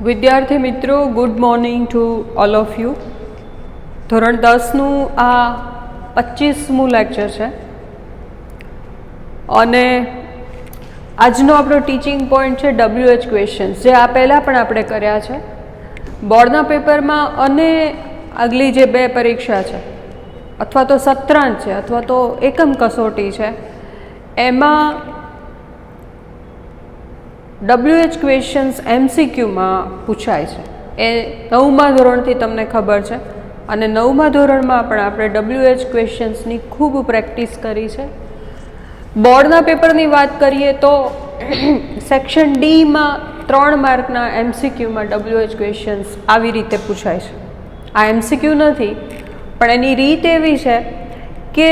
વિદ્યાર્થી મિત્રો, good morning to all of you. ધોરણ 10નું આ 25મું લેક્ચર છે અને આજનો આપણો ટીચિંગ પોઈન્ટ છે WH ક્વેશ્ચન્સ, જે આ પહેલાં પણ આપણે કર્યા છે બોર્ડના પેપરમાં અને આગલી જે બે પરીક્ષા છે અથવા તો સત્રાંત છે અથવા તો એકમ કસોટી છે એમાં WH ક્વેશ્ચન્સ MCQમાં પૂછાય છે. એ 9મા ધોરણથી તમને ખબર છે અને 9મા ધોરણમાં પણ આપણે WH ક્વેશ્ચન્સની ખૂબ પ્રેક્ટિસ કરી છે. બોર્ડના પેપરની વાત કરીએ તો સેક્શન Dમાં 3 માર્કના MCQમાં WH ક્વેશ્ચન્સ આવી રીતે પૂછાય છે. આ MCQ નથી, પણ એની રીત એવી છે કે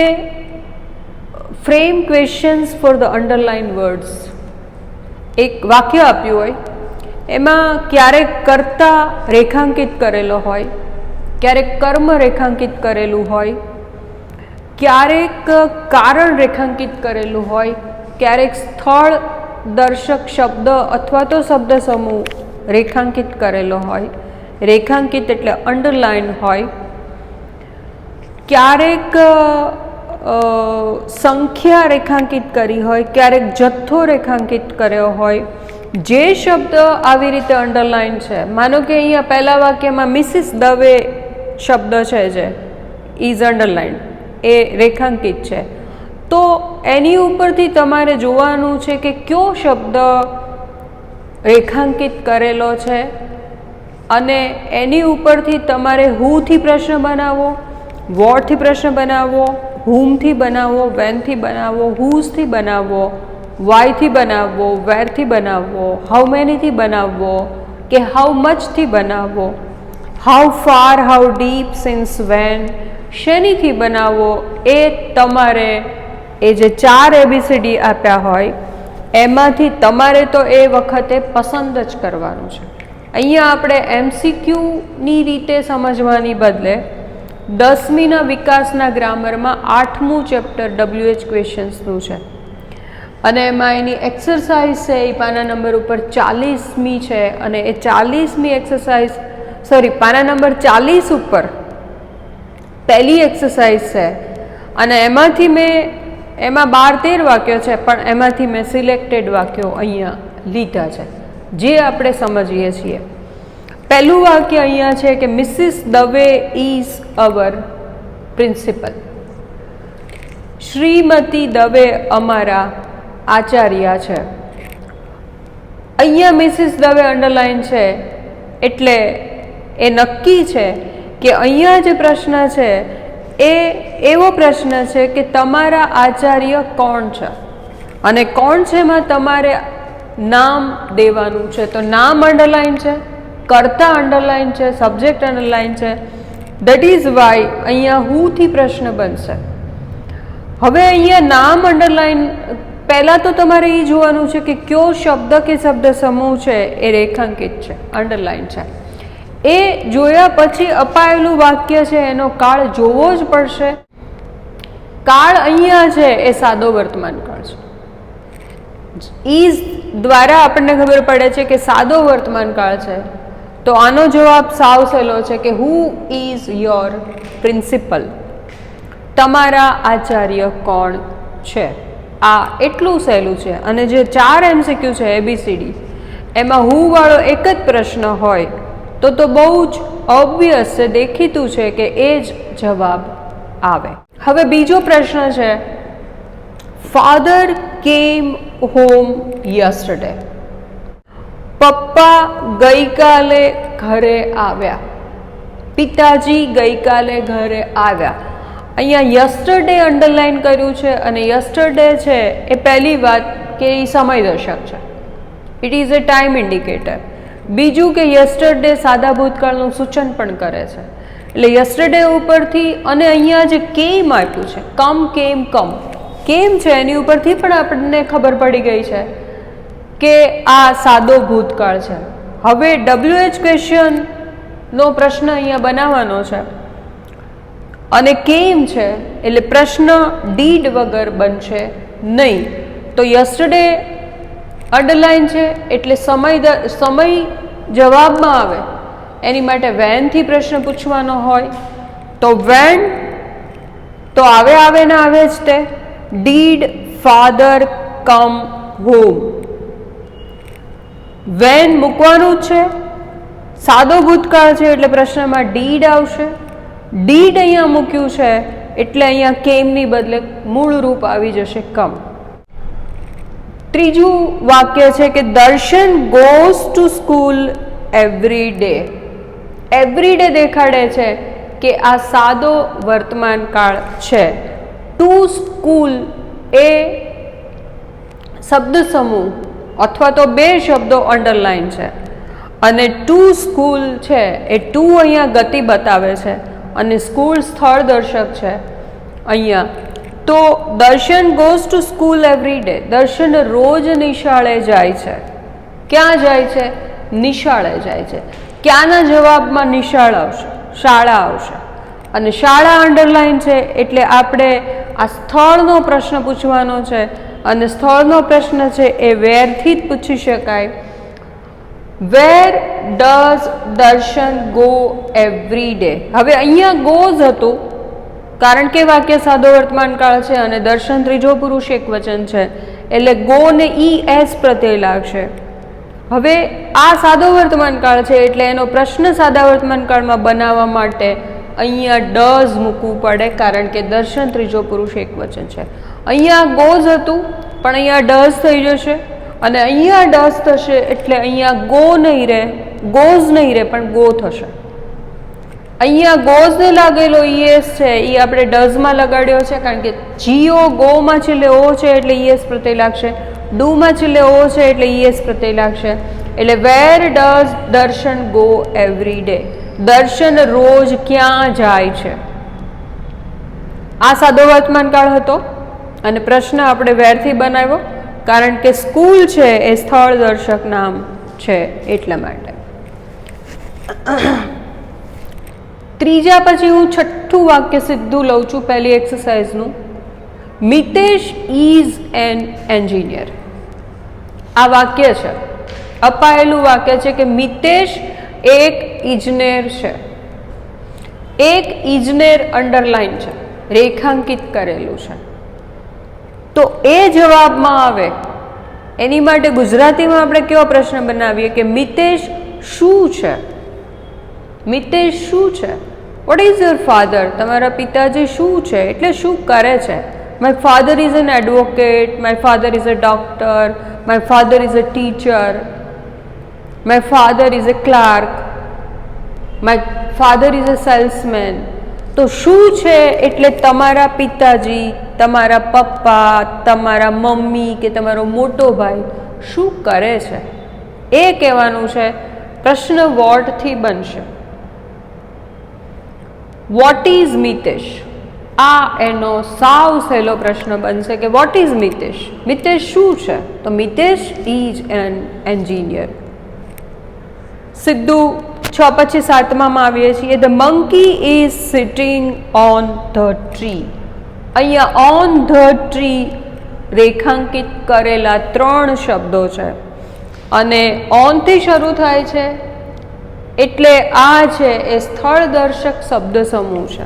frame questions four the underline words. એક વાક્ય આપ્યું હોય, એમાં ક્યારેક કર્તા રેખાંકિત કરેલો હોય, ક્યારેક કર્મ રેખાંકિત કરેલું હોય, ક્યારેક કારણ રેખાંકિત કરેલું હોય, ક્યારેક સ્થળ દર્શક શબ્દ અથવા તો શબ્દ સમૂહ રેખાંકિત કરેલો હોય, રેખાંકિત એટલે અંડરલાઇન હોય, ક્યારેક સંખ્યા રેખાંકિત કરી હોય, ક્યારેક જથ્થો રેખાંકિત કર્યો હોય. જે શબ્દ આવી રીતે અંડરલાઇન છે, માનો કે અહીંયા પહેલા વાક્યમાં મિસિસ દવે શબ્દ છે જે ઇઝ અંડરલાઇન, એ રેખાંકિત છે, તો એની ઉપરથી તમારે જોવાનું છે કે કયો શબ્દ રેખાંકિત કરેલો છે અને એની ઉપરથી તમારે હુથી પ્રશ્ન બનાવો, વોટથી પ્રશ્ન બનાવો, whomથી બનાવો, whenથી બનાવો, whose બનાવો, whyથી બનાવવો, whereથી બનાવવો, how manyથી બનાવવો કે how muchથી બનાવવો, how far, how deep, since when, શેનીથી બનાવવો. એ તમારે એ જે 4 ABCD આપ્યા હોય એમાંથી તમારે તો એ વખતે પસંદ જ કરવાનું છે. અહીંયા આપણે MCQની રીતે સમજવાની બદલે 10મીના વિકાસના ગ્રામરમાં 8મું ચેપ્ટર WH ક્વેશ્ચન્સનું છે અને એમાં એની એક્સરસાઇઝ છે એ પાના નંબર ઉપર 40મી છે અને એ 40મી એક્સરસાઇઝ પાના નંબર 40 ઉપર પહેલી એક્સરસાઇઝ છે અને એમાં 12-13 વાક્યો છે, પણ એમાંથી મેં સિલેક્ટેડ વાક્યો અહીંયા લીધા છે જે આપણે સમજીએ છીએ. પહેલું વાક્ય અહીંયા છે કે Mrs Dave is our principal. શ્રીમતી દવે અમારા આચાર્ય છે. અહીંયા મિસિસ દવે અંડરલાઇન છે એટલે એ નક્કી છે કે અહીંયા જે પ્રશ્ન છે એ એવો પ્રશ્ન છે કે તમારા આચાર્ય કોણ છે અને કોણ છે એમાં તમારે નામ દેવાનું છે. તો નામ અંડરલાઇન છે, કર્તા અંડરલાઇન છે, સબ્જેક્ટ અંડરલાઇન છે. દેટ ઇઝ વાય અહીંયા હુથી પ્રશ્ન બનશે. હવે અહીંયા નામ અંડરલાઇન, પહેલાં તો તમારે એ જોવાનું છે કે કયો શબ્દ કે શબ્દ સમૂહ છે એ રેખાંકિત છે, અંડરલાઇન છે. એ જોયા પછી અપાયેલું વાક્ય છે એનો કાળ જોવો જ પડશે. કાળ અહીંયા છે એ સાદો વર્તમાન કાળ છે. ઇઝ દ્વારા આપણને ખબર પડે છે કે સાદો વર્તમાન કાળ છે, તો આનો જવાબ સાવ સહેલો છે કે હુ ઇઝ યોર પ્રિન્સિપલ. તમારા આચાર્ય કોણ છે. આ એટલું સહેલું છે. અને જે 4 MCQ છે ABCD, એમાં હુ વાળો એક જ પ્રશ્ન હોય તો બહુ જ ઓબ્વિયસ છે, દેખીતું છે કે એ જ જવાબ આવે. હવે બીજો પ્રશ્ન છે, ફાધર કેમ હોમ યસ્ટરડે. પપ્પા ગઈકાલે ઘરે આવ્યા. પિતાજી ગઈકાલે ઘરે આવ્યા. અહીંયા યસ્ટરડે અંડરલાઇન કર્યું છે અને યસ્ટરડે છે એ પહેલી વાત કે એ સમય દર્શક છે, it is A time indicator. બીજું કે યસ્ટરડે સાદા ભૂતકાળનું સૂચન પણ કરે છે. એટલે યસ્ટરડે ઉપરથી અને અહીંયા જે કેમ આપ્યું છે, કમ, કેમ છે એની ઉપરથી પણ આપણને ખબર પડી ગઈ છે કે આ સાદો ભૂતકાળ છે. હવે WH ક્વેશ્ચનનો પ્રશ્ન અહીંયા બનાવવાનો છે અને કેમ છે એટલે પ્રશ્ન ડીડ વગર બનશે નહીં. તો યસ્ટરડે અંડરલાઇન છે એટલે સમય જવાબમાં આવે એની માટે વેનથી પ્રશ્ન પૂછવાનો હોય તો વેન તો આવે ને આવે જ તે ડીડ ફાધર કમ હોમ. વેન મૂકવાનું જ છે, સાદો ભૂતકાળ છે એટલે પ્રશ્નમાં ડીડ આવશે. ડીડ અહીંયા મૂક્યું છે એટલે અહીંયા કેમની બદલે મૂળ રૂપ આવી જશે કમ. ત્રીજું વાક્ય છે કે દર્શન goes to school every day. Every day દેખાડે છે કે આ સાદો વર્તમાન કાળ છે. ટુ સ્કૂલ એ શબ્દ સમૂહ અથવા તો બે શબ્દો અંડરલાઈન છે અને ટુ સ્કૂલ છે એ ટુ અહીંયા ગતિ બતાવે છે અને સ્કૂલ સ્થળ દર્શક છે અહીંયા. તો દર્શન goes to school every day. દર્શન રોજ નિશાળે જાય છે. ક્યાં જાય છે? નિશાળે જાય છે. ક્યાંના જવાબમાં નિશાળ આવશે? શાળા આવશે. અને શાળા અંડરલાઈન છે એટલે આપણે આ સ્થળનો પ્રશ્ન પૂછવાનો છે અને સ્થળનો પ્રશ્ન છે એ વેરથી જ પૂછી શકાય. વેર ડઝ દર્શન ગો એવરી ડે. હવે અહીંયા ગોઝ હતું કારણ કે વાક્ય સાદો વર્તમાન કાળ છે અને દર્શન ત્રીજો પુરુષ એક વચન છે એટલે ગો ને ઈ એસ પ્રત્યય લાગશે. હવે આ સાદો વર્તમાન કાળ છે એટલે એનો પ્રશ્ન સાદા વર્તમાન કાળમાં બનાવવા માટે અહીંયા ડઝ મૂકવું પડે કારણ કે દર્શન ત્રીજો પુરુષ એક વચન છે. અહીંયા ગોઝ હતું પણ અહીંયા ડઝ થઈ જશે અને અહીંયા ડઝ થશે એટલે અહીંયા ગો નહીં રહે, ગોઝ નહીં રહે પણ ગો થશે. અહીંયા ગોઝને લાગેલો ઈએસ છે એ આપણે ડઝમાં લગાડ્યો છે કારણ કે જીઓ ગોમાં છેલ્લે ઓ છે એટલે ઈએસ પ્રત્યય લાગશે, ડુમાં છેલ્લે ઓ છે એટલે ઈએસ પ્રત્યય લાગશે. એટલે વેર ડઝ દર્શન ગો એવરી ડે. દર્શન રોજ ક્યાં જાય છે? આ સાદો વર્તમાન કાળ હતો અને પ્રશ્ન આપણે વેરથી બનાવ્યો કારણ કે સ્કૂલ છે એ સ્થળ દર્શક નામ છે એટલા માટે. ત્રીજા પછી હું છઠ્ઠું વાક્ય સીધું લઉં છું પહેલી એક્સરસાઇઝનું. Mitesh is an engineer. આ વાક્ય છે, અપાયેલું વાક્ય છે કે મિતેશ એક ઇજનેર છે. એક ઇજનેર અંડરલાઈન છે, રેખાંકિત કરેલું છે. તો એ જવાબમાં આવે એની માટે ગુજરાતીમાં આપણે કેવો પ્રશ્ન બનાવીએ કે મિતેશ શું છે? મિતેશ શું છે? What is your father? તમારા પિતાજી શું છે એટલે શું કરે છે? My father is an advocate, my father is a doctor, my father is a teacher, my father is a clerk, my father is a salesman. તો શું છે એટલે તમારા પિતાજી, તમારા પપ્પા, તમારા મમ્મી કે તમારો મોટો ભાઈ શું કરે છે એ કહેવાનું છે. પ્રશ્ન વોટથી બનશે. What is Mitesh? આ એનો સાવ સહેલો પ્રશ્ન બનશે કે વોટ ઇઝ મિતેશ? મિતેશ શું છે? તો મિતેશ ઇઝ એન એન્જિનિયર. સીધું 6 પછી 7માં આવીએ છીએ. The monkey is sitting on the tree. અહીંયા ઓન ધ ટ્રી રેખાંકિત કરેલા 3 શબ્દો છે અને ઓનથી શરૂ થાય છે એટલે આ છે એ સ્થળ દર્શક શબ્દ સમૂહ છે.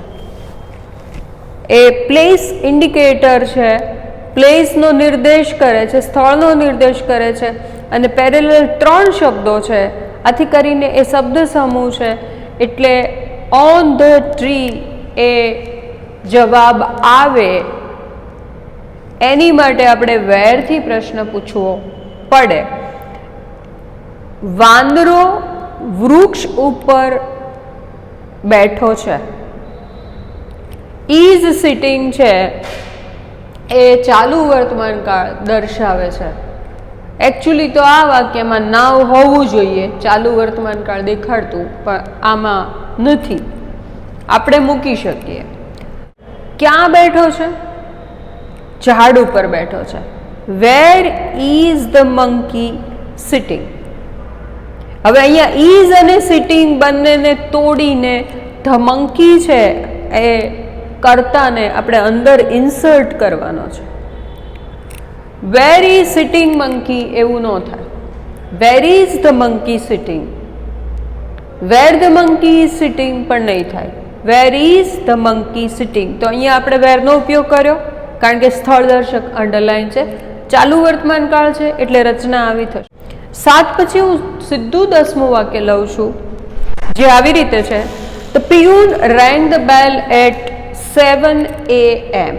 એ પ્લેસ ઇન્ડિકેટર છે, પ્લેસનો નિર્દેશ કરે છે, સ્થળનો નિર્દેશ કરે છે અને પેરેલલ 3 શબ્દો છે. આથી કરીને એ શબ્દ સમૂહ છે એટલે ઓન ધ ટ્રી એ જવાબ આવે એની માટે આપણે વેરથી પ્રશ્ન પૂછવો પડે. વાંદરો વૃક્ષ ઉપર બેઠો છે. ઇઝ સિટિંગ છે એ ચાલુ વર્તમાન કાળ દર્શાવે છે. એકચ્યુઅલી તો આ વાક્યમાં નાવ હોવું જોઈએ, ચાલુ વર્તમાન કાળ દેખાડતું, પણ આમાં નથી. આપણે મૂકી શકીએ. ક્યાં બેઠો છે? ઝાડ ઉપર બેઠો છે. વેર ઇઝ ધ મંકી સિટિંગ? હવે અહીંયા ઇઝ અને સિટિંગ બંનેને તોડીને ધ મંકી છે એ કર્તાને આપણે અંદર ઇન્સર્ટ કરવાનો છે. વેર ઇઝ સિટિંગ મંકી એવું ન થાય. Where is the monkey sitting? Where the monkey is sitting પણ નહીં થાય, where is the monkey sitting. તો અહીંયા આપણે વેરનો ઉપયોગ કર્યો કારણ કે સ્થળ દર્શક અંડરલાઈન છે, ચાલુ વર્તમાન કાળ છે એટલે રચના આવી થશે. 7 પછી હું સીધું 10મું વાક્ય લઉં છું જે આવી રીતે છે. The peon rang the bell at 7 AM.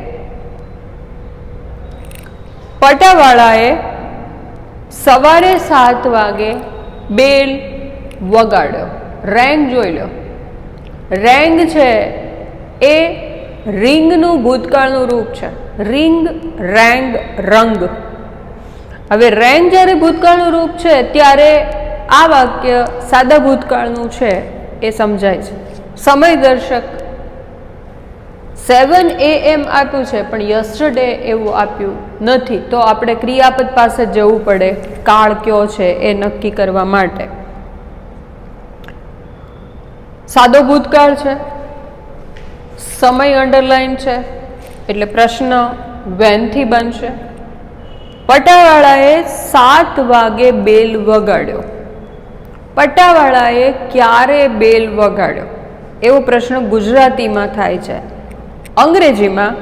પટાવાળાએ સવારે 7 વાગે બેલ વગાડ્યો. રેંગ જોઈ લો, રેંગ છે એ રિંગનું ભૂતકાળનું રૂપ છે. રિંગ, રેંગ, રંગ. હવે રેંગ જ્યારે ભૂતકાળનું રૂપ છે ત્યારે આ વાક્ય સાદા ભૂતકાળનું છે એ સમજાય છે. સમય દર્શક 7 AM આપ્યું છે પણ યસ્ટરડે એવું આપ્યું નથી, તો આપણે ક્રિયાપદ પાસે જવું પડે કાળ કયો છે એ નક્કી કરવા માટે. સાદો ભૂતકાળ છે, સમય અંડરલાઈન છે એટલે પ્રશ્ન વેનથી બનશે. પટાવાળાએ 7 વાગે બેલ વગાડ્યો. પટાવાળાએ ક્યારે બેલ વગાડ્યો એવો પ્રશ્ન ગુજરાતીમાં થાય છે. અંગ્રેજીમાં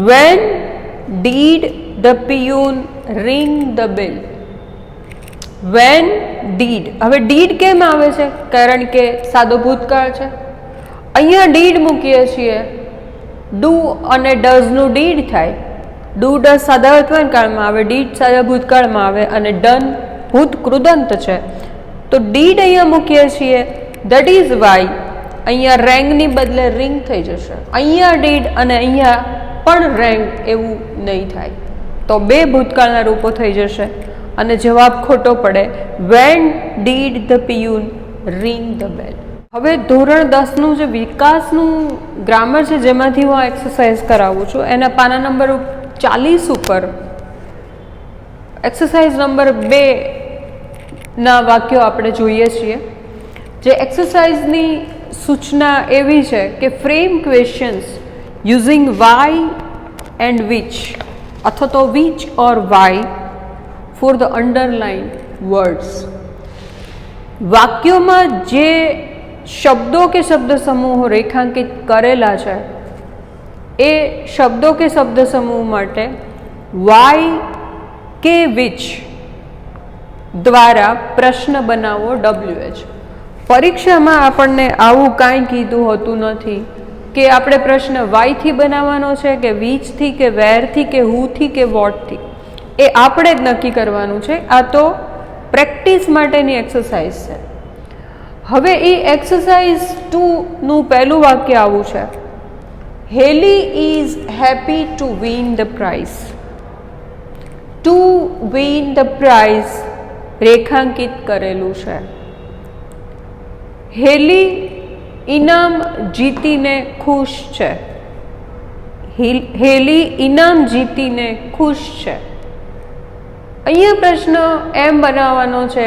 when did the પિયુન ring the bell. When did. હવે ડીડ કેમ આવે છે? કારણ કે સાદો ભૂતકાળ છે. અહીંયા ડીડ મૂકીએ છીએ, ડુ અને ડઝનું ડીડ થાય. ડુ ડઝ સાદા વર્તમાન કાળમાં આવે, ડીડ સાદા ભૂતકાળમાં આવે અને ડન ભૂત કૃદંત છે. તો ડીડ અહીંયા મૂકીએ છીએ. ધેટ ઇઝ વાય અહીંયા રેંગની બદલે રિંગ થઈ જશે. અહીંયા ડીડ અને અહીંયા પણ રેંગ એવું નહીં થાય, તો બે ભૂતકાળના રૂપો થઈ જશે અને જવાબ ખોટો પડે. When did the પિયુન ring the bell. હવે ધોરણ 10નું જે વિકાસનું ગ્રામર છે જેમાંથી હું આ એક્સરસાઇઝ કરાવું છું એના પાના નંબર 40 ઉપર એક્સરસાઇઝ નંબર 2ના વાક્યો આપણે જોઈએ છીએ. જે એક્સરસાઇઝની સૂચના એવી છે કે frame questions using why and which અથવા તો which or why for the underline words. વાક્યોમાં જે શબ્દો કે શબ્દ સમૂહો રેખાંકિત કરેલા છે એ શબ્દો કે શબ્દ સમૂહ માટે વાય કે વિચ દ્વારા પ્રશ્ન બનાવો WH. પરીક્ષામાં આપણને આવું કાંઈ કીધું હોતું નથી કે આપણે પ્રશ્ન વાયથી બનાવવાનો છે કે વિચથી કે વેરથી કે હુથી કે વોટથી. એ આપણે જ નક્કી કરવાનું છે. આ તો પ્રેક્ટિસ માટેની એક્સરસાઇઝ છે. હવે એ એક્સરસાઇઝ 2નું પહેલું વાક્ય આવું છે. Heli is happy to win the prize. To win the prize રેખાંકિત કરેલું છે. હેલી ઇનામ જીતીને ખુશ છે. હેલી ઇનામ જીતીને ખુશ છે. અહીંયા પ્રશ્ન એમ બનાવવાનો છે,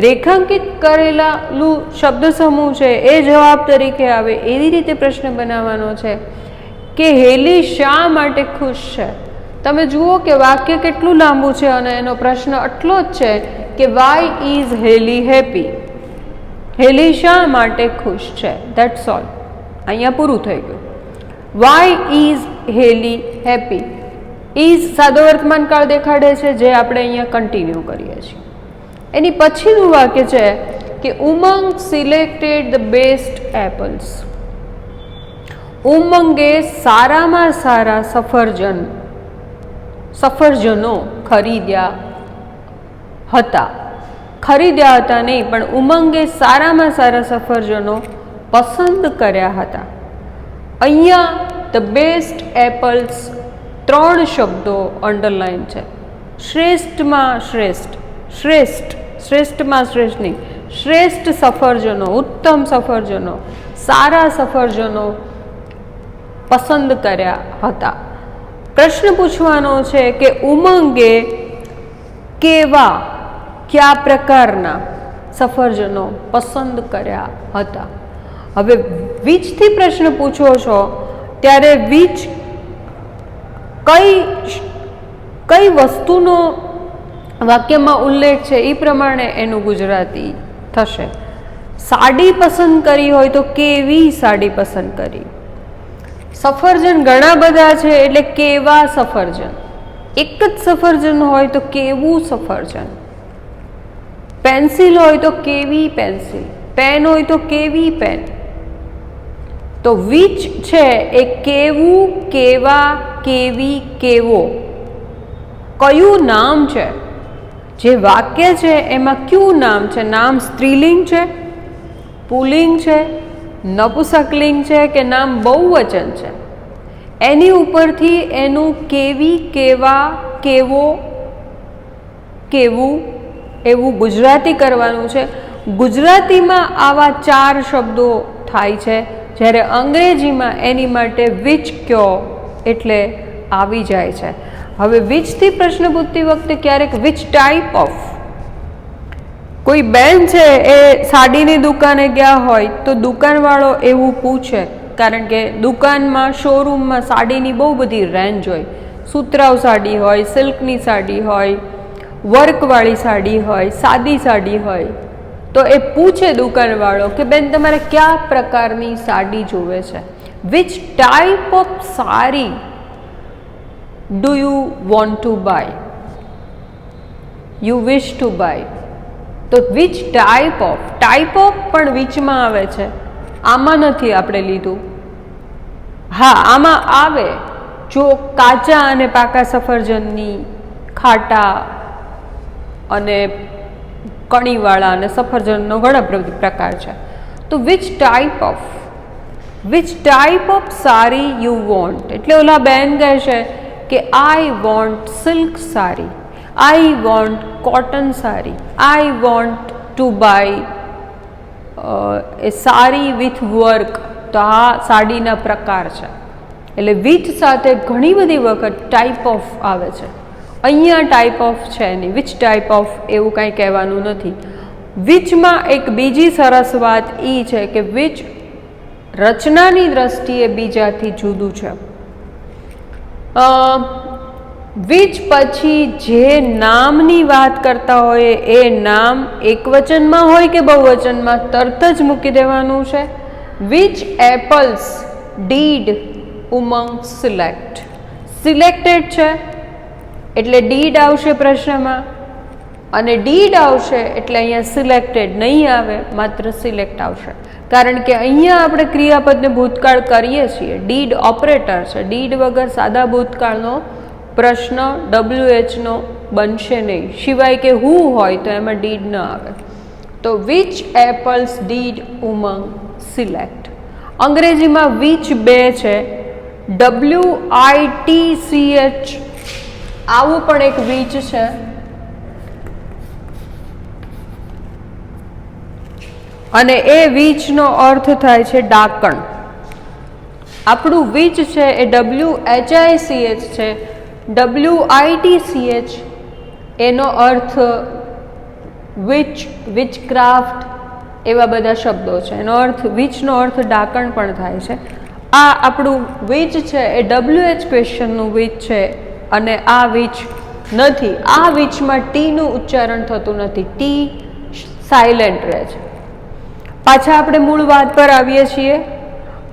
રેખાંકિત કરેલાનું શબ્દ સમૂહ છે એ જવાબ તરીકે આવે એવી રીતે પ્રશ્ન બનાવવાનો છે કે હેલી શા માટે ખુશ છે. તમે જુઓ કે વાક્ય કેટલું લાંબુ છે અને એનો પ્રશ્ન આટલો જ છે કે વાય ઇઝ હેલી હેપી. હેલી શા માટે ખુશ છે, ધેટ્સ ઓલ. અહીંયા પૂરું થઈ ગયું. Why is Haley happy. ઇઝ સાદો વર્તમાન કાળ દેખાડે છે જે આપણે અહીંયા કન્ટિન્યુ કરીએ છીએ. એની પછીનું વાક્ય છે કે ઉમંગ સિલેક્ટેડ ધ બેસ્ટ એપલ્સ. ઉમંગે સારામાં સારા સફરજનો ખરીદ્યા હતા. ખરીદ્યા હતા નહીં પણ ઉમંગે સારામાં સારા સફરજનો પસંદ કર્યા હતા. અહીંયા ધ બેસ્ટ એપલ્સ 3 શબ્દો અંડરલાઈન છે. શ્રેષ્ઠમાં શ્રેષ્ઠ, શ્રેષ્ઠમાં શ્રેષ્ઠ નહીં, શ્રેષ્ઠ સફરજનો, ઉત્તમ સફરજનો, સારા સફરજનો પસંદ કર્યા હતા. પ્રશ્ન પૂછવાનો છે કે ઉમંગે કયા પ્રકારના સફરજનો પસંદ કર્યા હતા. હવે વિચથી પ્રશ્ન પૂછો છો ત્યારે વિચ કઈ વસ્તુનો વાક્યમાં ઉલ્લેખ છે એ પ્રમાણે એનું ગુજરાતી થશે. સાડી પસંદ કરી હોય તો કેવી સાડી પસંદ કરી. સફરજન ઘણા બધા છે એટલે કેવા સફરજન. એક જ સફરજન હોય તો કેવું સફરજન. પેન્સિલ હોય તો કેવી પેન્સિલ. પેન હોય તો કેવી પેન. તો વિચ છે એ કેવું, કેવા, કેવી, કેવો. કયું નામ છે, જે વાક્ય છે એમાં કયું નામ છે. નામ સ્ત્રીલિંગ છે, પુલ્લિંગ છે, નપુંસકલિંગ છે કે નામ બહુવચન છે. એની ઉપરથી એનું કેવી, કેવા, કેવો, કેવું એવું ગુજરાતી કરવાનું છે. ગુજરાતીમાં આવા 4 શબ્દો થાય છે, જ્યારે અંગ્રેજીમાં એની માટે વિચ કયો એટલે આવી જાય છે. હવે વિચથી પ્રશ્ન પૂછતી વખતે ક્યારેક વિચ ટાઈપ ઓફ. કોઈ બેન છે એ સાડીની દુકાને ગયા હોય તો દુકાનવાળો એવું પૂછે, કારણ કે દુકાનમાં શોરૂમમાં સાડીની બહુ બધી રેન્જ હોય. સુતરાઉ સાડી હોય, સિલ્કની સાડી હોય, વર્કવાળી સાડી હોય, સાદી સાડી હોય. તો એ પૂછે દુકાનવાળો કે બેન તમારે કયા પ્રકારની સાડી જોવે છે. Which type of sari do you want to buy, you wish to buy. તો which type of, type of પણ વિચમાં આવે છે, આમાં નથી આપણે લીધું. હા, આમાં આવે જો કાચા અને પાકા સફરજનની, ખાટા અને કણીવાળા અને સફરજનનો ઘણા પ્રકાર છે. તો which type of sari you want. એટલે ઓલા બેન કહેશે કે I want silk sari, I want cotton sari, I want to buy a sari with work. તો આ સાડીના પ્રકાર છે. એટલે વિચ સાથે ઘણી બધી વખત ટાઈપ ઓફ આવે છે. અહીંયા ટાઈપ ઓફ છે નહીં, વિચ ટાઈપ ઓફ એવું કાંઈ કહેવાનું નથી. વિચમાં એક બીજી સરસ વાત એ છે કે વિચ રચનાની દ્રષ્ટિએ બીજાથી જુદું છે. વિચ પછી જે નામની વાત કરતા હોય એ નામ એકવચનમાં હોય કે બહુવચનમાં તરત જ મૂકી દેવાનું છે. Which apples did Umang select. Selected છે એટલે ડીડ આવશે પ્રશ્નમાં, અને ડીડ આવશે એટલે અહીંયા સિલેક્ટેડ નહીં આવે, માત્ર સિલેક્ટ આવશે. કારણ કે અહીંયા આપણે ક્રિયાપદને ભૂતકાળ કરીએ છીએ. ડીડ ઓપરેટર છે. ડીડ વગર સાદા ભૂતકાળનો પ્રશ્ન WH નો બનશે નહીં, સિવાય કે હુ હોય તો એમાં ડીડ ન આવે. તો which apples did Umang select. અંગ્રેજીમાં વિચ 2 છે, WITCH આવું પણ એક વિચ છે. અને એ વિચનો અર્થ થાય છે ડાકણ. આપણું વિચ છે એ WHICH છે. WITCH એનો અર્થ વિચ, વિચક્રાફ્ટ એવા બધા શબ્દો છે. એનો અર્થ વિચનો અર્થ ડાકણ પણ થાય છે. આ આપણું વિચ છે એ WH ક્વેશ્ચનનું વિચ છે, અને આ વિચ નથી. આ વિચમાં ટીનું ઉચ્ચારણ થતું નથી, ટી સાયલેન્ટ રહે છે. પાછા આપણે મૂળ વાત પર આવીએ છીએ.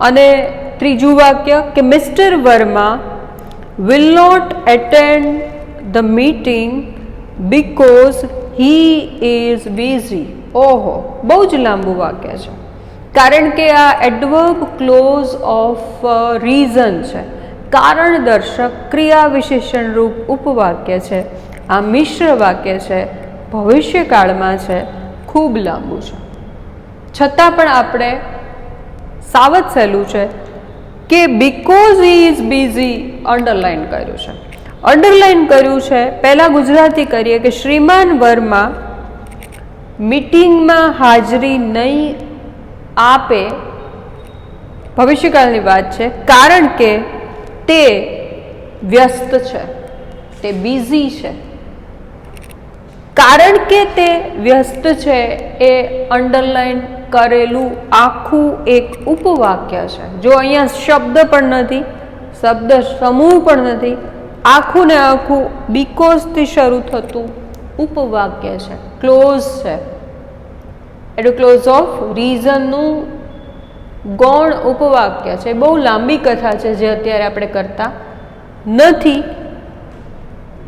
અને ત્રીજું વાક્ય કે Mr Verma will not attend the meeting because he is busy. ઓહો, બહુ જ લાંબુ વાક્ય છે, કારણ કે આ એડવર્બ ક્લોઝ ઓફ રીઝન છે. કારણ દર્શક ક્રિયા વિશેષણ રૂપ ઉપવાક્ય છે. આ મિશ્ર વાક્ય છે, ભવિષ્યકાળમાં છે, ખૂબ લાંબુ છે. છતાં પણ આપણે સાવધ સહેલું છે કે because he is busy underline કર્યું છે. અંડરલાઈન કર્યું છે. પહેલાં ગુજરાતી કરીએ કે શ્રીમાન વર્મા મીટિંગમાં હાજરી નહીં આપે, ભવિષ્યકાળની વાત છે, કારણ કે તે વ્યસ્ત છે, તે બિઝી છે. કારણ કે તે વ્યસ્ત છે એ અંડરલાઈન કરેલું આખું એક ઉપવાક્ય છે. જો અહીંયા શબ્દ પણ નથી, શબ્દ સમૂહ પણ નથી, આખું ને આખું બીકોઝથી શરૂ થતું ઉપવાક્ય છે, ક્લોઝ છે. એટલે ક્લોઝ ઓફ રીઝનનું ગૌણ ઉપવાક્ય છે. બહુ લાંબી કથા છે જે અત્યારે આપણે કરતા નથી.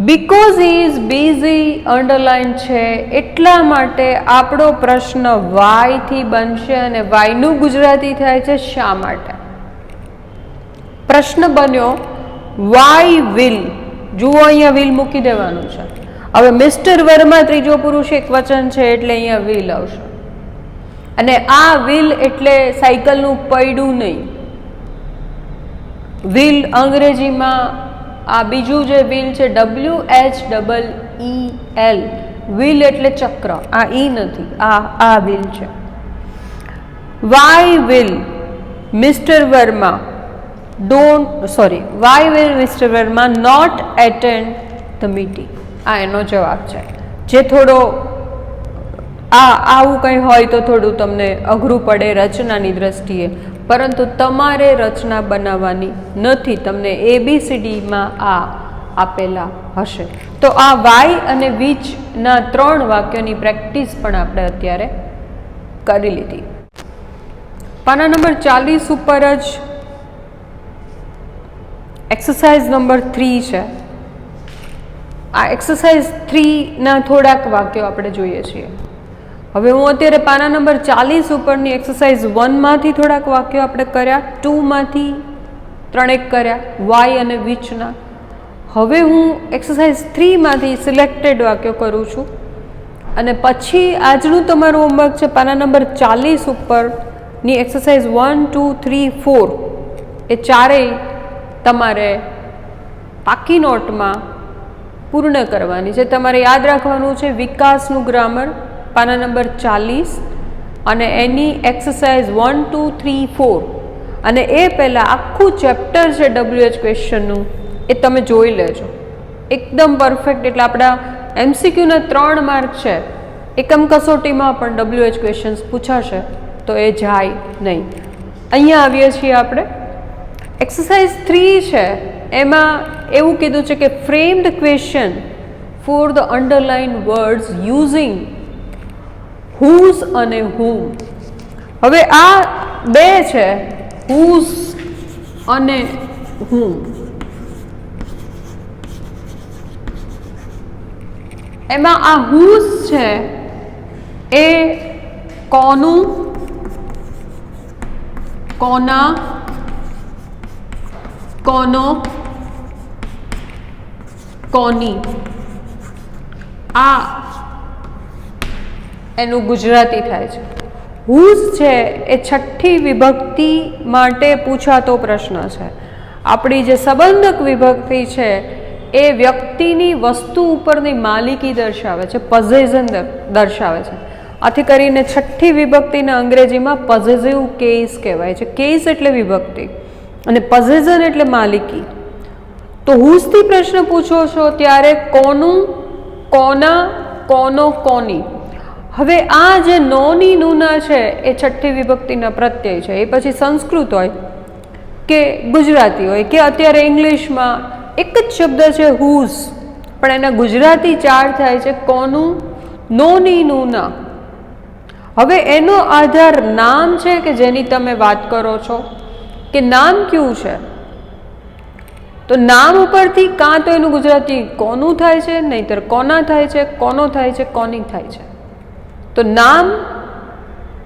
Because he is busy underline છે એટલા માટે આપણો પ્રશ્ન વાયથી બનશે અને વાયનું ગુજરાતી થાય છે શા માટે. પ્રશ્ન બન્યો વાય વિલ. જુઓ અહીંયા વિલ મૂકી દેવાનું છે. હવે મિસ્ટર વર્મા ત્રીજો પુરુષ એક વચન છે એટલે અહીંયા વિલ આવશે. અને આ વિલ એટલે સાયકલનું પૈડું નહીં. વિલ અંગ્રેજીમાં આ બીજું જે વિલ છે WHEEL વિલ એટલે ચક્ર. આ ઈ નથી, આ વિલ છે. Why will Mr Verma why will Mr Verma not attend the meeting. આ એનો જવાબ છે. જે થોડો આવું કંઈ હોય તો થોડું તમને અઘરું પડે રચનાની દ્રષ્ટિએ, પરંતુ તમારે રચના બનાવવાની નથી. તમને ABCDમાં આ આપેલા હશે. તો આ વાય અને વિચના 3 વાક્યોની પ્રેક્ટિસ પણ આપણે અત્યારે કરી લીધી. પાના નંબર 40 ઉપર જ એક્સરસાઇઝ નંબર 3 છે. આ એક્સરસાઇઝ 3ના થોડાક વાક્યો આપણે જોઈએ છીએ. હવે હું અત્યારે પાના નંબર 40 ઉપરની એક્સરસાઇઝ 1માંથી થોડાક વાક્યો આપણે કર્યા, 2માંથી 3 કર્યા વાય અને વિચના. હવે હું એક્સરસાઇઝ 3માંથી સિલેક્ટેડ વાક્યો કરું છું અને પછી આજનું તમારું હોમવર્ક છે પાના નંબર 40 ઉપરની એક્સરસાઇઝ 1, 2, 3, 4 એ ચારેય તમારે પાકી નોટમાં પૂર્ણ કરવાની છે. તમારે યાદ રાખવાનું છે વિકાસનું ગ્રામર પાના નંબર 40 અને એની એક્સરસાઇઝ 1, 2, 3, 4 અને એ પહેલાં આખું ચેપ્ટર છે WH ક્વેશ્ચનનું એ તમે જોઈ લેજો એકદમ પરફેક્ટ. એટલે આપણા MCQના 3 માર્ક છે. એકમ કસોટીમાં પણ WH ક્વેશ્ચન્સ પૂછાશે તો એ જાય નહીં. અહીંયા આવીએ છીએ આપણે. એક્સરસાઇઝ 3 છે એમાં એવું કીધું છે કે frame the question for the underline words using whose અને હુમ. હવે આ 2 છે હુઝ અને હુમ. એમાં આ હુઝ છે એ કોનું, કોના, કોનો, કોની આ એનું ગુજરાતી થાય છે. હુઝ છે એ છઠ્ઠી વિભક્તિ માટે પૂછાતો પ્રશ્ન છે. આપણી જે સંબંધક વિભક્તિ છે એ વ્યક્તિની વસ્તુ ઉપરની માલિકી દર્શાવે છે, પોઝેશન દર્શાવે છે. આથી કરીને છઠ્ઠી વિભક્તિના અંગ્રેજીમાં પોઝેસિવ કેસ કહેવાય છે. કેસ એટલે વિભક્તિ અને પોઝેશન એટલે માલિકી. તો હુઝથી પ્રશ્ન પૂછો છો ત્યારે કોનું, કોના, કોનો, કોની. હવે આ જે નોની નુના છે એ છઠ્ઠી વિભક્તિના પ્રત્યય છે. એ પછી સંસ્કૃત હોય કે ગુજરાતી હોય કે અત્યારે ઇંગ્લિશમાં એક જ શબ્દ છે હુઝ, પણ એના ગુજરાતી 4 થાય છે કોનું, નોની, નુના. હવે એનો આધાર નામ છે કે જેની તમે વાત કરો છો કે નામ કયું છે. તો નામ ઉપરથી કાં તો એનું ગુજરાતી કોનું થાય છે, નહીંતર કોના થાય છે, કોનો થાય છે, કોની થાય છે. તો નામ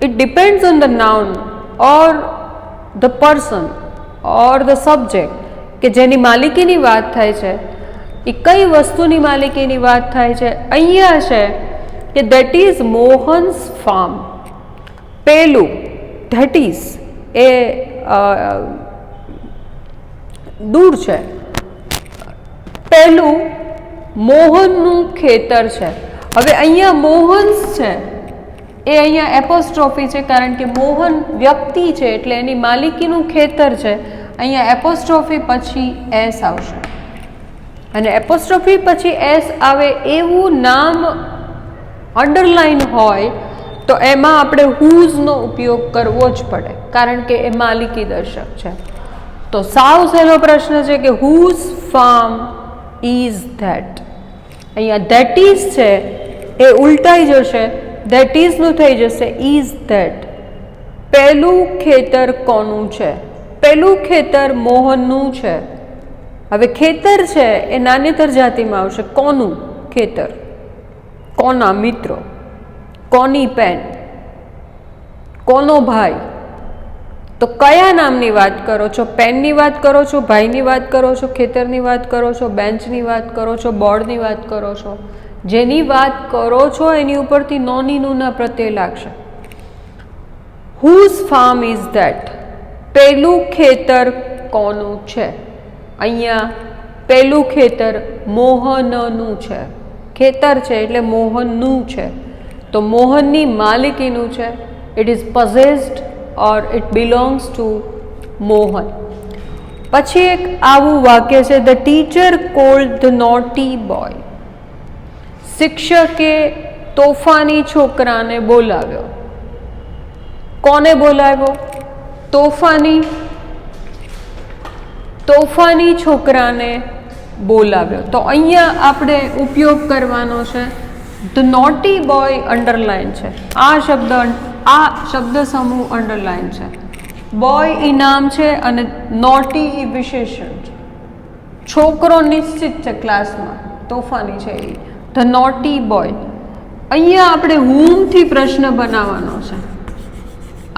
it depends on the noun or the person or the subject કે જેની માલિકીની વાત થાય છે એ કઈ વસ્તુની માલિકીની વાત થાય છે. અહીંયા છે કે ધેટ ઇઝ મોહન્સ ફાર્મ. પેલું ધેટ ઇઝ એ દૂર છે. પહેલું મોહનનું ખેતર છે. હવે અહીંયા મોહન્સ છે એ અહીંયા એપોસ્ટ્રોફી છે કારણ કે મોહન વ્યક્તિ છે એટલે એની માલિકીનું ખેતર છે. અહીંયા એપોસ્ટ્રોફી પછી એસ આવશે અને એપોસ્ટ્રોફી પછી એસ આવે એવું નામ અંડરલાઇન હોય તો એમાં આપણે હુઝનો ઉપયોગ કરવો જ પડે કારણ કે એ માલિકી દર્શક છે. તો સાવ સહેલો પ્રશ્ન છે કે હુઝ ફાર્મ ઇઝ ધેટ. અહીંયા ધેટ ઇઝ છે એ ઉલટાઈ જશે ધેટ ઇઝનું થઈ જશે ઇઝ ધેટ. પહેલું ખેતર કોનું છે? પહેલું ખેતર મોહનનું છે. હવે ખેતર છે એ નાનેતર જાતિમાં આવશે. કોનું ખેતર? કોના મિત્રો? કોની પેન? કોનો ભાઈ? તો કયા નામની વાત કરો છો? પેનની વાત કરો છો, ભાઈની વાત કરો છો, ખેતરની વાત કરો છો, બેન્ચની વાત કરો છો, બોર્ડની વાત કરો છો? જેની વાત કરો છો એની ઉપરથી નોની નુના પ્રત્યય લાગશે. Whose farm is that? પહેલું ખેતર કોનું છે? અહીંયા પહેલું ખેતર મોહનનું છે. ખેતર છે એટલે મોહનનું છે, તો મોહનની માલિકીનું છે. It is possessed or it belongs to Mohan. પછી એક આવું વાક્ય છે, the teacher called the naughty boy. શિક્ષકે તોફાની છોકરાને બોલાવ્યો. કોને બોલાવ્યો? તોફાની છોકરાને બોલાવ્યો. તો અહીંયા આપણે ઉપયોગ કરવાનો છે ધ નોટી બોય અંડરલાઇન છે. આ શબ્દ સમૂહ અંડરલાઇન છે. બોય એ નામ છે અને નોટી એ વિશેષણ છે. છોકરો નિશ્ચિત છે ક્લાસમાં, તોફાની છે એ. The naughty boy. અહીંયા આપણે હુમથી પ્રશ્ન બનાવવાનો છે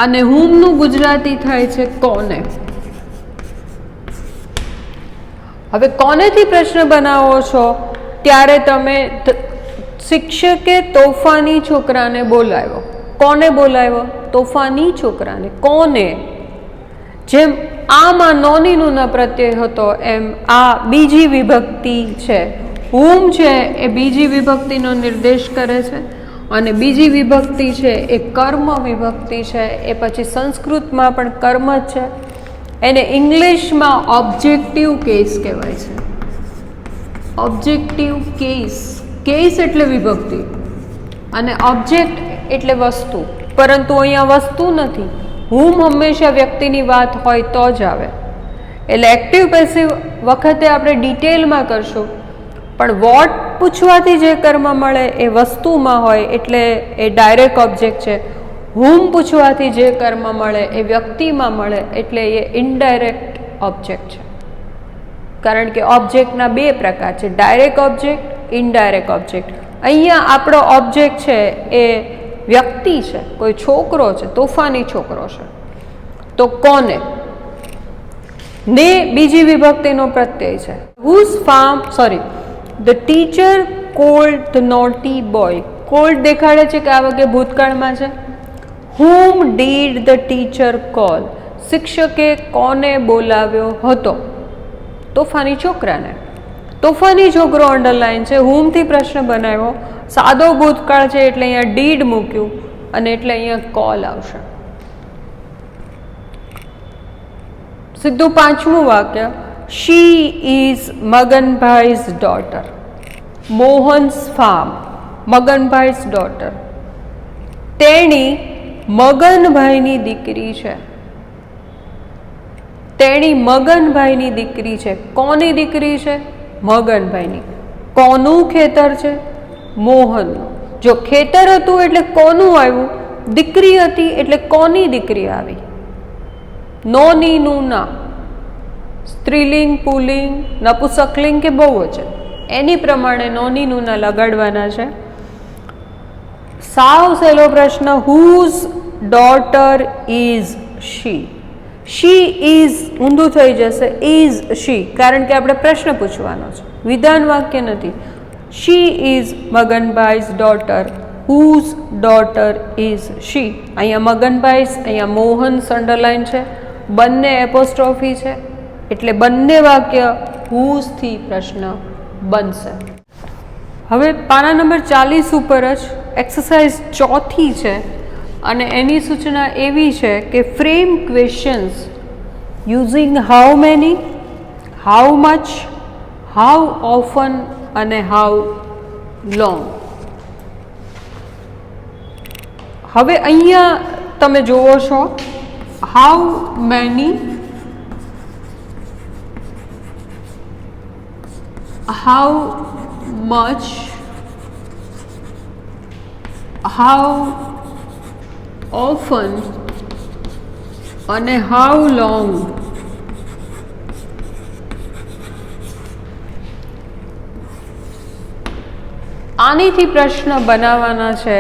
અને હુમનું ગુજરાતી થાય છે કોને. હવે કોનેથી પ્રશ્ન બનાવો છો ત્યારે તમે શિક્ષકે તોફાની છોકરાને બોલાવ્યો. કોને બોલાવ્યો? તોફાની છોકરાને. કોને? જેમ આમાં નોની નુના પ્રત્યય હતો એમ આ બીજી વિભક્તિ છે. હુમ છે એ બીજી વિભક્તિનો નિર્દેશ કરે છે અને બીજી વિભક્તિ છે એ કર્મ વિભક્તિ છે. એ પછી સંસ્કૃતમાં પણ કર્મ જ છે. એને ઇંગ્લિશમાં ઓબ્જેક્ટિવ કેસ કહેવાય છે. Objective case. કેસ એટલે વિભક્તિ અને ઓબ્જેક્ટ એટલે વસ્તુ, પરંતુ અહીંયા વસ્તુ નથી. હુમ હંમેશા વ્યક્તિની વાત હોય તો જ આવે. એટલે એક્ટિવ પેસિવ વખતે આપણે ડિટેલમાં કરશું, પણ વોટ પૂછવાથી જે કર્મ મળે એ વસ્તુમાં હોય એટલે એ ડાયરેક્ટ ઓબ્જેક્ટ છે. હુમ પૂછવાથી જે કર્મ મળે એ વ્યક્તિમાં મળે એટલે એ ઇનડાયરેક્ટ ઓબ્જેક્ટ છે. કારણ કે ઓબ્જેક્ટના બે પ્રકાર છે, ડાયરેક્ટ ઓબ્જેક્ટ, ઇનડાયરેક્ટ ઓબ્જેક્ટ. અહીંયા આપણો ઓબ્જેક્ટ છે એ વ્યક્તિ છે, કોઈ છોકરો છે, તોફાની છોકરો છે. તો કોને ને બીજી વિભક્તિનો પ્રત્યય છે. Whose farm the teacher called the naughty boy. Called દેખાડે છે કે આ વખતે ભૂતકાળમાં છે. whom did the teacher call? શિક્ષકે કોને બોલાવ્યો હતો? તોફાની છોકરાને. તોફાની છોકરો અંડરલાઇન છે. હુમથી પ્રશ્ન બનાવ્યો. સાદો ભૂતકાળ છે એટલે અહીંયા ડીડ મૂક્યું અને એટલે અહીંયા કોલ આવશે. સીધું પાંચમું વાક્ય, she is Maganbhai's daughter. Mohan's farm. Maganbhai's daughter. તેણી મગનભાઈની દીકરી છે. તેણી મગનભાઈની દીકરી છે. કોની દીકરી છે? મગનભાઈની. કોનું ખેતર છે? મોહનનું. જો ખેતર હતું એટલે કોનું આવ્યું? દીકરી હતી એટલે કોની દીકરી આવી? નોની નું ના. સ્ત્રીલિંગ, પુલ્લિંગ, નપુંસકલિંગ કે બહુવચન એની પ્રમાણે નોની નું ના લગાડવાના છે. સાવ સહેલો પ્રશ્ન, whose daughter is she. She is ઊંધું થઈ જશે, ઇઝ શી, કારણ કે આપણે પ્રશ્ન પૂછવાનો છે, વિધાન વાક્ય નથી. She is Maganbhai's daughter. Whose daughter is she. અહીંયા મગનભાઈઝ, અહીંયા મોહન્સ અંડરલાઇન છે, બંને એપોસ્ટ્રોફી છે એટલે બંને વાક્ય હુઝથી પ્રશ્ન બનશે. હવે પાના નંબર 40 ઉપર જ એક્સરસાઇઝ ચોથી છે અને એની સૂચના એવી છે કે frame questions using how many, how much, how often અને હાઉ લોંગ. હવે અહીંયા તમે જુઓ છો how many, how much, how often અને હાઉ લોંગ આનીથી પ્રશ્ન બનાવવાના છે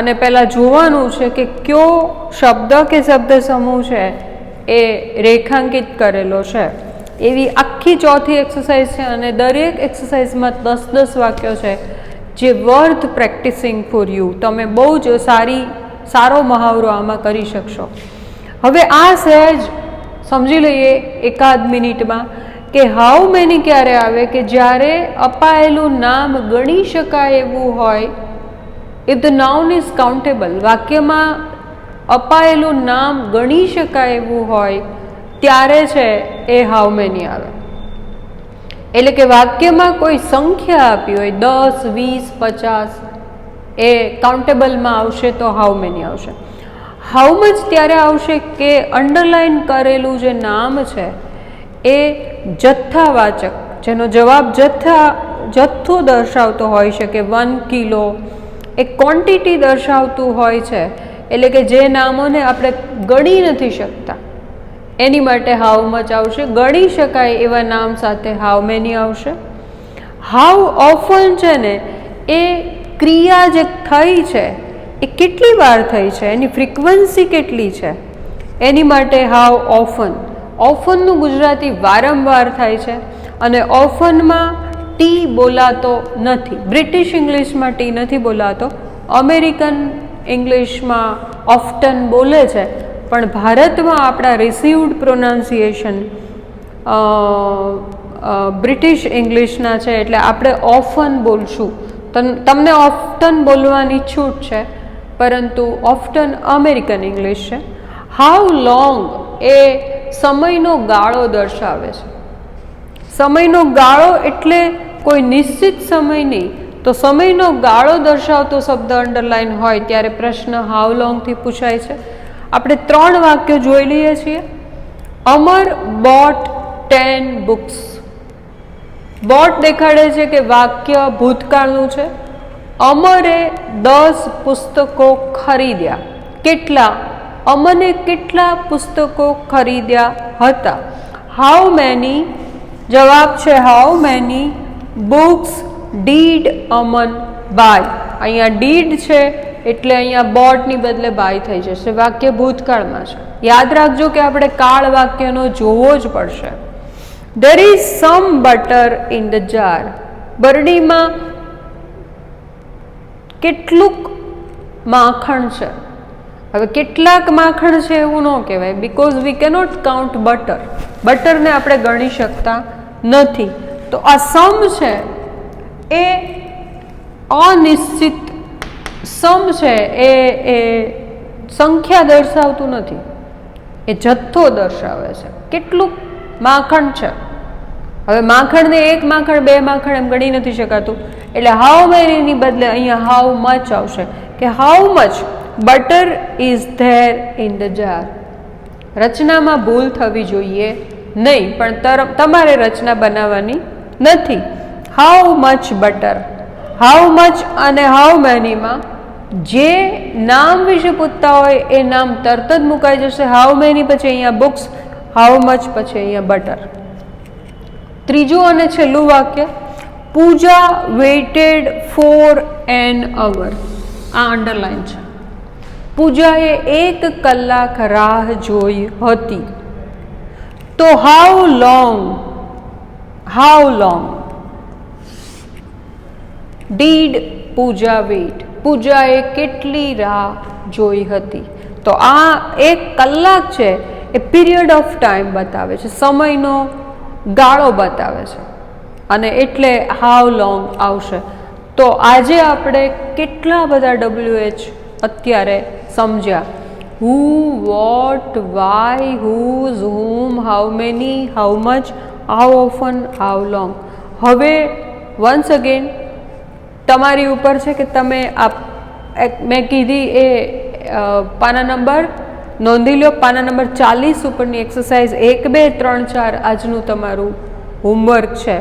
અને પહેલાં જોવાનું છે કે કયો શબ્દ કે શબ્દ સમૂહ છે એ રેખાંકિત કરેલો છે. એવી આખી ચોથી એક્સરસાઇઝ છે અને દરેક એક્સરસાઇઝમાં 10-10 વાક્યો છે જે વર્થ પ્રેક્ટિસિંગ ફોર યુ. તમે બહુ જ સારો મહાવરો આમાં કરી શકશો. હવે આ સહેજ સમજી લઈએ એકાદ મિનિટમાં કે હાઉ મેની ક્યારે આવે કે જ્યારે અપાયેલું નામ ગણી શકાય એવું હોય. If the noun is countable, વાક્યમાં અપાયેલું નામ ગણી શકાય એવું હોય ત્યારે છે એ હાઉ મેની આવે. એટલે કે વાક્યમાં કોઈ સંખ્યા આપી હોય 10, 20, 50 એ કાઉન્ટેબલમાં આવશે તો હાઉ મેની આવશે. હાઉ મચ ત્યારે આવશે કે અંડરલાઇન કરેલું જે નામ છે એ જથ્થાવાચક, જેનો જવાબ જથ્થો દર્શાવતો હોઈ શકે. 1 કિલો એ ક્વોન્ટિટી દર્શાવતું હોય છે. એટલે કે જે નામોને આપણે ગણી નથી શકતા એની માટે હાઉ મચ આવશે. ગણી શકાય એવા નામ સાથે હાઉ મેની આવશે. હાઉ ઓફન છે ને એ ક્રિયા જે થઈ છે એ કેટલી વાર થઈ છે, એની ફ્રીક્વન્સી કેટલી છે એની માટે હાઉ ઓફન. ઓફનનું ગુજરાતી વારંવાર થાય છે અને ઓફનમાં ટી બોલાતો નથી. બ્રિટિશ ઇંગ્લિશમાં ટી નથી બોલાતો, અમેરિકન ઇંગ્લિશમાં ઓફટન બોલે છે, પણ ભારતમાં આપણા રિસીવ્ડ પ્રોનાઉન્સિએશન બ્રિટિશ ઇંગ્લિશના છે એટલે આપણે ઓફન બોલશું. તમને ઓફટન બોલવાની છૂટ છે, પરંતુ ઓફટન અમેરિકન ઇંગ્લિશ છે. હાઉ લોંગ એ સમયનો ગાળો દર્શાવે છે. સમયનો ગાળો એટલે કોઈ નિશ્ચિત સમય નહીં, તો સમયનો ગાળો દર્શાવતો શબ્દ અંડરલાઇન હોય ત્યારે પ્રશ્ન હાઉ લોંગથી પૂછાય છે. આપણે 3 વાક્યો જોઈ લઈએ છીએ. અમર બોટ 10 બુક્સ. બોટ દેખાડે છે કે વાક્ય ભૂતકાળનું છે. અમરે 10 પુસ્તકો ખરીદ્યા. કેટલા? અમને કેટલા પુસ્તકો ખરીદ્યા હતા. હાઉ મેની, જવાબ છે how many books did Aman buy. અહીંયા ડીડ છે એટલે અહીંયા બોટની બદલે બાય થઈ જશે. વાક્ય ભૂતકાળમાં છે. યાદ રાખજો કે આપણે કાળ વાક્યનો જોવો જ પડશે. There is some butter in the jar. બરણીમાં કેટલુંક માખણ છે. હવે કેટલાક માખણ છે એવું ન કહેવાય, because we cannot count butter. બટરને આપણે ગણી શકતા નથી. તો આ સમ છે એ અનિશ્ચિત સમ છે, એ સંખ્યા દર્શાવતું નથી, એ જથ્થો દર્શાવે છે. કેટલું માખણ છે. હવે માખણને 1 માખણ 2 માખણ એમ ગણી નથી શકાતું, એટલે હાઉ મેનીની બદલે અહીંયા હાઉ મચ આવશે કે how much butter is there in the jar. રચનામાં ભૂલ થવી જોઈએ નહીં, પણ તમારે રચના બનાવવાની નથી. How much butter. How much અને હાઉ મેનીમાં જે નામ વિશે પૂછતા હોય એ નામ તરત જ મુકાઈ જશે. હાઉ મેની પછી અહીંયા બુક્સ, હાઉ મચ પછી અહીંયા બટર. ત્રીજું અને છેલ્લું વાક્ય, પૂજા વેઇટેડ ફોર એન અવર. આ અંડરલાઇન છે. પૂજાએ 1 કલાક રાહ જોઈ હતી. તો how long, how long did Pooja wait. પૂજાએ કેટલી રાહ જોઈ હતી. તો આ 1 કલાક છે એ પીરિયડ ઓફ ટાઈમ બતાવે છે, સમયનો ગાળો બતાવે છે, અને એટલે હાઉ લોંગ આવશે. તો આજે આપણે કેટલા બધા WH અત્યારે સમજ્યા. Who, what, why, whose, whom, how many, how much, how often, how long. હવે વન્સ અગેન તમારી ઉપર છે કે તમે મેં કીધી એ પાના નંબર નોંધી લો. પાના નંબર 40 ઉપરની એક્સરસાઇઝ 1, 2, 3, 4 આજનું તમારું હોમવર્ક છે,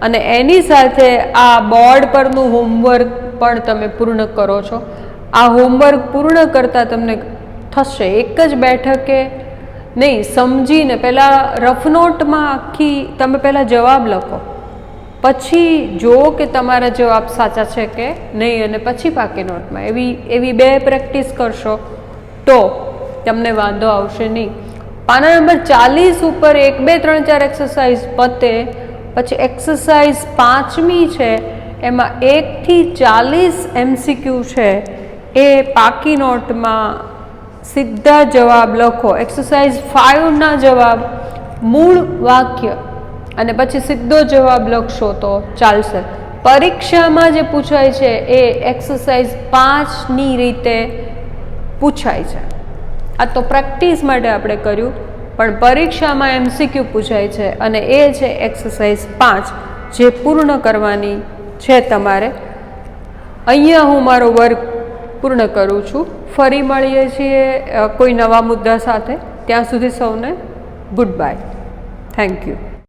અને એની સાથે આ બોર્ડ પરનું હોમવર્ક પણ તમે પૂર્ણ કરો છો. આ હોમવર્ક પૂર્ણ કરતાં તમને થશે. એક જ બેઠકે નહીં, સમજીને પહેલાં રફ નોટમાં આખી તમે પહેલાં જવાબ લખો, પછી જુઓ કે તમારા જવાબ સાચા છે કે નહીં, અને પછી પાકી નોટમાં એવી 2 પ્રેક્ટિસ કરશો તો તમને વાંધો આવશે નહીં. પાના નંબર 40 ઉપર 1, 2, 3, 4 એક્સરસાઇઝ પતે પછી એક્સરસાઇઝ 5મી છે, એમાં 1 થી 40 MCQ છે. એ પાકી નોટમાં સીધા જવાબ લખો. એક્સરસાઇઝ 5ના જવાબ મૂળ વાક્ય અને પછી સીધો જવાબ લખશો તો ચાલશે. પરીક્ષામાં જે પૂછાય છે એ એક્સરસાઇઝ 5ની રીતે પૂછાય છે. આ તો પ્રેક્ટિસ માટે આપણે કર્યું, પણ પરીક્ષામાં MCQ પૂછાય છે અને એ છે એક્સરસાઇઝ 5, જે પૂર્ણ કરવાની છે તમારે. અહીંયા હું મારો વર્ક પૂર્ણ કરું છું. ફરી મળીએ છીએ કોઈ નવા મુદ્દા સાથે. ત્યાં સુધી સૌને ગુડ બાય. Thank you.